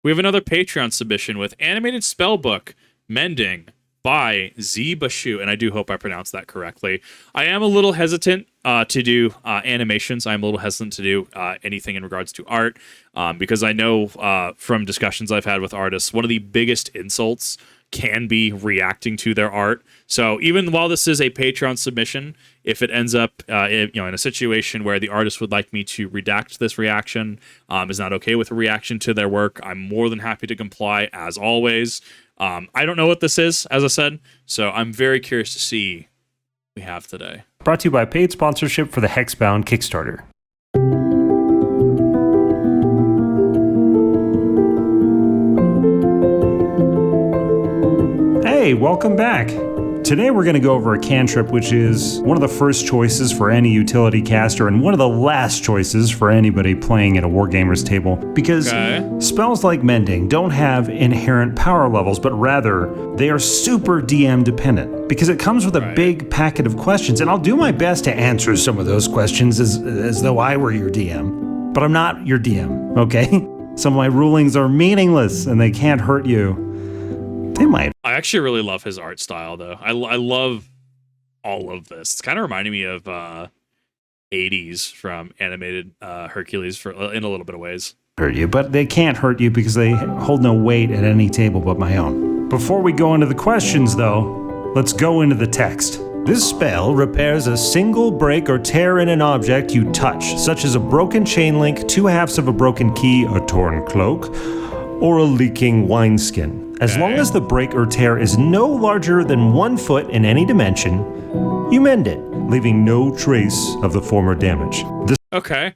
We have another Patreon submission with animated spellbook Mending by Zee Bashew, and I do hope I pronounced that correctly. I am a little hesitant to do animations. I'm a little hesitant to do anything in regards to art because I know from discussions I've had with artists, one of the biggest insults can be reacting to their art. So even while this is a Patreon submission, if it ends up in a situation where the artist would like me to redact this reaction, is not okay with a reaction to their work, I'm more than happy to comply as always. I don't know what this is, as I said, so I'm very curious to see what we have today. Brought to you by paid sponsorship for the Hexbound Kickstarter. Hey, welcome back. Today we're going to go over a cantrip, which is one of the first choices for any utility caster and one of the last choices for anybody playing at a Wargamers table. Because spells like Mending don't have inherent power levels, but rather they are super DM dependent. Because it comes with a big packet of questions, and I'll do my best to answer some of those questions as though I were your DM. But I'm not your DM, okay? Some of my rulings are meaningless and they can't hurt you. They might. I actually really love his art style, though. I love all of this. It's kind of reminding me of 80s from animated Hercules in a little bit of ways. Hurt you, but they can't hurt you because they hold no weight at any table but my own. Before we go into the questions, though, let's go into the text. This spell repairs a single break or tear in an object you touch, such as a broken chain link, two halves of a broken key, a torn cloak, or a leaking wineskin. As long as the break or tear is no larger than 1 foot in any dimension, you mend it, leaving no trace of the former damage. Okay.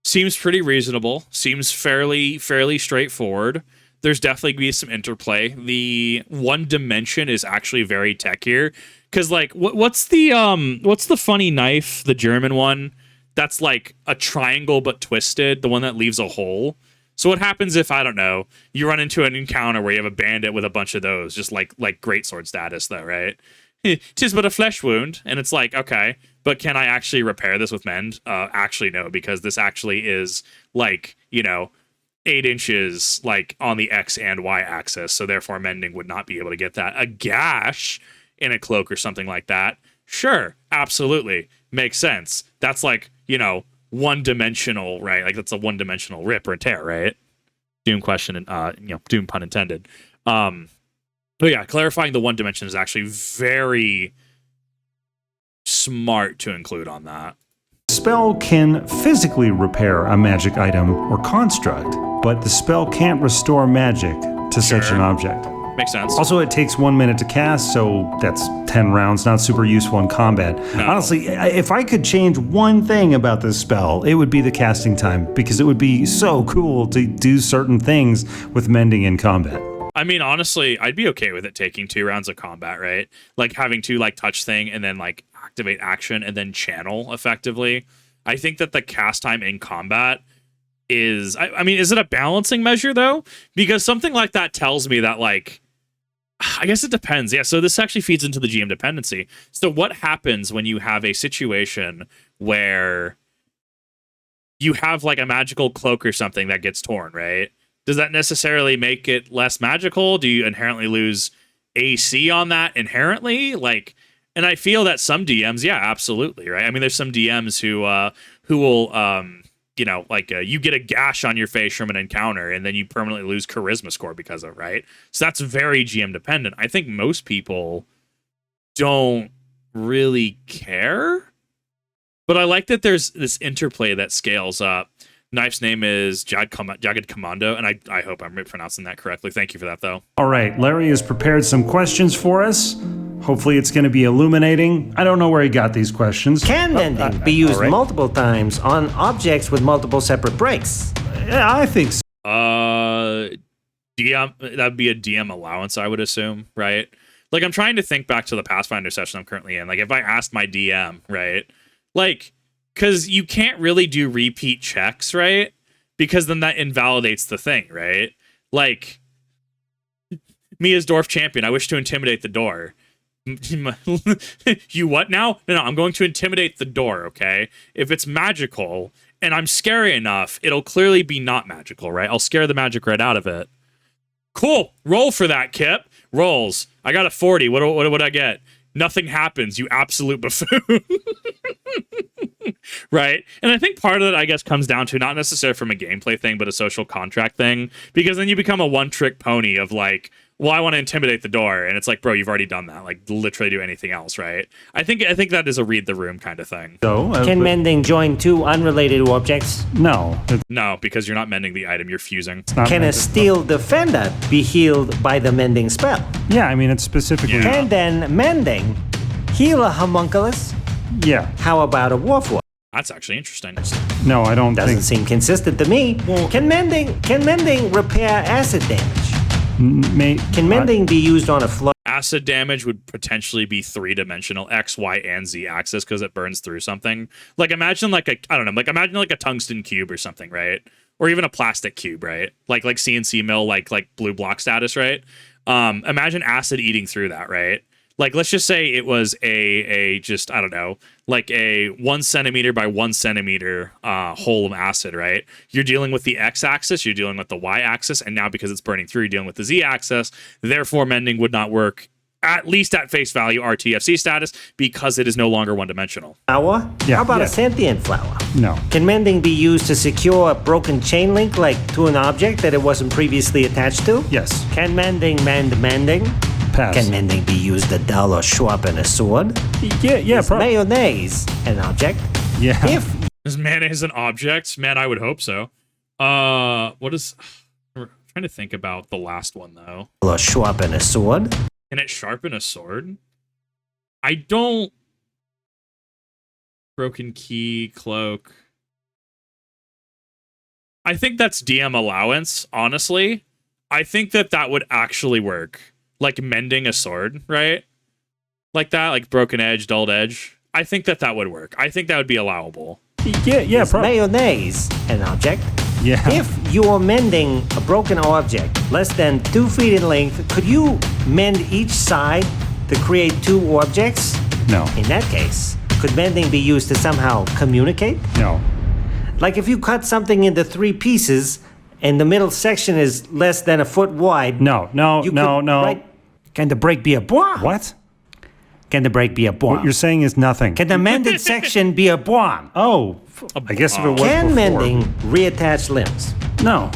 Seems pretty reasonable. Seems fairly straightforward. There's definitely be some interplay. The one dimension is actually very tech here. Cause like what's the funny knife, the German one? That's like a triangle but twisted, the one that leaves a hole. So what happens if, I don't know, you run into an encounter where you have a bandit with a bunch of those, just like greatsword status though, right? 'Tis but a flesh wound, and it's like, okay, but can I actually repair this with mend? Actually no, because this actually is like, 8 inches like on the X and Y axis, so therefore mending would not be able to get that. A gash in a cloak or something like that, sure, absolutely, makes sense. That's like, one-dimensional, right? Like that's a one-dimensional rip or tear, right? Doom question and Doom pun intended. But yeah, clarifying the one dimension is actually very smart to include on that. Spell can physically repair a magic item or construct, but the spell can't restore magic to such an object. Makes sense. Also, it takes 1 minute to cast, so that's 10 rounds, not super useful in combat. No. Honestly, if I could change one thing about this spell, it would be the casting time, because it would be so cool to do certain things with Mending in combat. I mean, honestly, I'd be okay with it taking 2 rounds of combat, right? Like having to touch thing and then activate action and then channel effectively. I think that the cast time in combat is, I mean, is it a balancing measure though? Because something like that tells me that I guess it depends. Yeah, so this actually feeds into the GM dependency. So what happens when you have a situation where you have a magical cloak or something that gets torn, right? Does that necessarily make it less magical? Do you inherently lose AC on that inherently? And I feel that some DMs, yeah, absolutely, right? I mean, there's some DMs who will you get a gash on your face from an encounter and then you permanently lose charisma score because of it, right? So that's very GM dependent. I think most people don't really care, but I like that there's this interplay that scales up. Knife's name is Jagged Commando, and I hope I'm pronouncing that correctly. Thank you for that, though. All right, Larry has prepared some questions for us. Hopefully it's going to be illuminating. I don't know where he got these questions. Can mending be used multiple times on objects with multiple separate breaks? Yeah, I think so. DM, that'd be a DM allowance, I would assume, right? I'm trying to think back to the Pathfinder session I'm currently in. If I asked my DM, right? Because you can't really do repeat checks, right? Because then that invalidates the thing, right? Me as Dwarf Champion, I wish to intimidate the door. You what now? No, I'm going to intimidate the door, okay? If it's magical and I'm scary enough, it'll clearly be not magical, right? I'll scare the magic right out of it. Cool. Roll for that, Kip. Rolls. I got a 40. What would I get? Nothing happens, you absolute buffoon. Right? And I think part of it, I guess, comes down to not necessarily from a gameplay thing, but a social contract thing. Because then you become a one-trick pony of like, well, I want to intimidate the door. And it's like, bro, you've already done that. Like, literally do anything else, right? I think that is a read the room kind of thing. So, Can mending join two unrelated objects? No. No, because you're not mending the item, you're fusing. Can a steel defender be healed by the mending spell? Yeah, I mean, it's specifically... Yeah. Can then mending heal a homunculus? Yeah. How about a warforged? That's actually interesting. No, I don't Doesn't think... seem consistent to me. Can mending repair acid damage? Can mending be used on a flood? Acid damage would potentially be 3-dimensional X, Y, and Z axis because it burns through something. Like imagine like a tungsten cube or something, right? Or even a plastic cube, right? Like CNC mill, like blue block status, right? Imagine acid eating through that, right? Like, let's just say it was a just, I don't know, like a 1 centimeter by 1 centimeter hole of acid, right? You're dealing with the x-axis, you're dealing with the y-axis, and now because it's burning through, you're dealing with the z-axis. Therefore, mending would not work, at least at face value, RTFC status, because it is no longer one-dimensional. Flower? Yeah. How about Yeah. a sentient flower? No. Can mending be used to secure a broken chain link, like to an object that it wasn't previously attached to? Yes. Can mending mend mending? Pass. Can mending be used to dull or sharpen a sword? Yeah, probably. Mayonnaise an object? Yeah. If Is mayonnaise an object? Man, I would hope so. What is... I'm trying to think about the last one, though. or sharpen a sword? Can it sharpen a sword? I don't... Broken key, cloak... I think that's DM allowance, honestly. I think that would actually work. Like mending a sword, right? Like that, like broken edge, dulled edge. I think that would work. I think that would be allowable. Yeah, Is probably. mayonnaise an object? Yeah. If you are mending a broken object less than 2 feet in length, could you mend each side to create 2 objects? No. In that case, could mending be used to somehow communicate? No. Like if you cut something into 3 pieces and the middle section is less than a foot wide. No. You could write, can the break be a bomb? What? Can the break be a bomb? What you're saying is nothing. Can the mended section be a bomb? Oh, I guess if it was Can before. mending reattach limbs? No.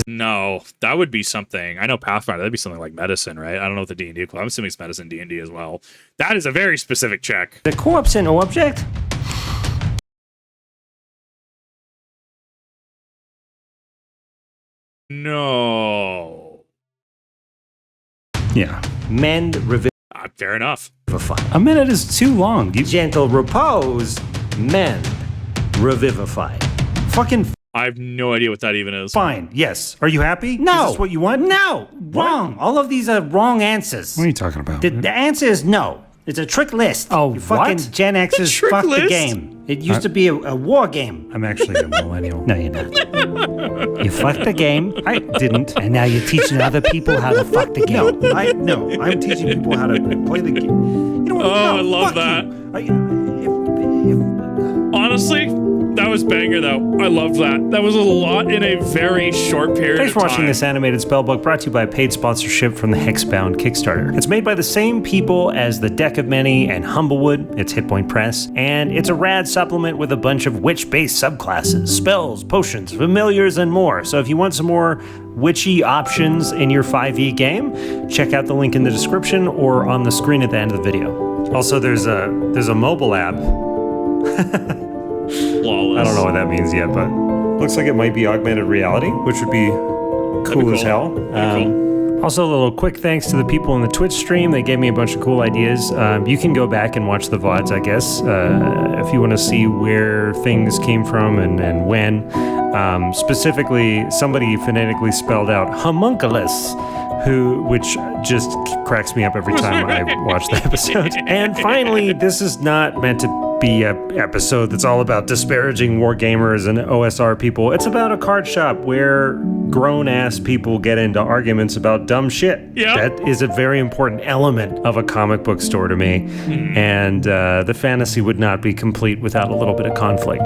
No, that would be something. I know Pathfinder, that'd be something like medicine, right? I don't know what the D&D club. I'm assuming it's medicine D&D as well. That is a very specific check. The corpse an object? No. Yeah. Mend, Fair enough. revivify. A minute is too long. You Gentle repose, mend, revivify. fucking I have no idea what that even is. fine. Yes. Are you happy? No. Is this what you want? No, wrong. All of these are wrong answers. What are you talking about? The answer is no. It's a trick list. Oh, you fucking what? Gen X's trick fuck the list? game. It used to be a war game. I'm actually a millennial. No, you're not. You fucked the game, I didn't. and now you're teaching other people how to fuck the game. I'm teaching people how to play the game. You know what? Oh, I love that. Honestly, that was banger though. I loved that. That was a lot in a very short period Thanks of for watching time. this animated spellbook brought to you by a paid sponsorship from the Hexbound Kickstarter. It's made by the same people as The Deck of Many and Humblewood. It's Hit Point Press. And it's a rad supplement with a bunch of witch-based subclasses, spells, potions, familiars, and more. So if you want some more witchy options in your 5e game, check out the link in the description or on the screen at the end of the video. Also, there's a mobile app. Flawless. I don't know what that means yet, but looks like it might be augmented reality, which would be cool as hell. Also, a little quick thanks to the people in the Twitch stream. They gave me a bunch of cool ideas. You can go back and watch the VODs, I guess, if you want to see where things came from and when. Specifically, somebody phonetically spelled out homunculus, which just cracks me up every time I watch the episode. And finally, this is not meant to be an episode that's all about disparaging war gamers and OSR people. It's about a card shop where grown-ass people get into arguments about dumb shit. Yeah. That is a very important element of a comic book store to me. And the fantasy would not be complete without a little bit of conflict.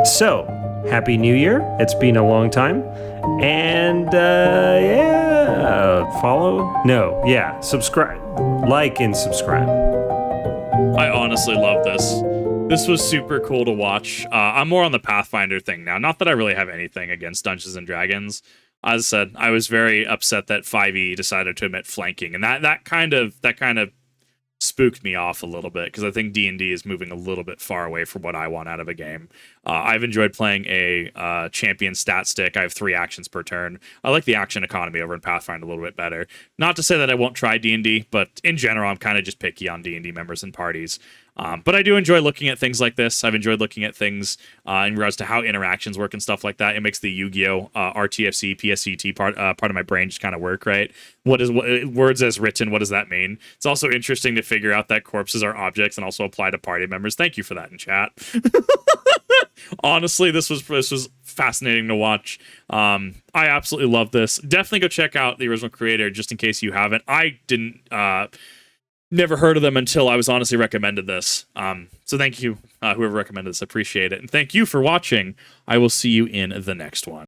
So, Happy New Year. It's been a long time. And, follow? No, yeah, subscribe. Like and subscribe. I honestly love this. This was super cool to watch. I'm more on the Pathfinder thing now. Not that I really have anything against Dungeons and Dragons. As I said, I was very upset that 5e decided to omit flanking, and that kind of spooked me off a little bit, because I think D&D is moving a little bit far away from what I want out of a game. I've enjoyed playing a champion stat stick. I have 3 actions per turn. I like the action economy over in Pathfinder a little bit better. Not to say that I won't try D&D, but in general, I'm kind of just picky on D&D members and parties. But I do enjoy looking at things like this. I've enjoyed looking at things in regards to how interactions work and stuff like that. It makes the Yu-Gi-Oh! RTFC, PSCT part of my brain just kind of work, right? What words as written, what does that mean? It's also interesting to figure out that corpses are objects and also apply to party members. Thank you for that in chat. Honestly, this was fascinating to watch. I absolutely love this. Definitely go check out the original creator, just in case you haven't. I didn't... never heard of them until I was honestly recommended this. So thank you, whoever recommended this. Appreciate it. And thank you for watching. I will see you in the next one.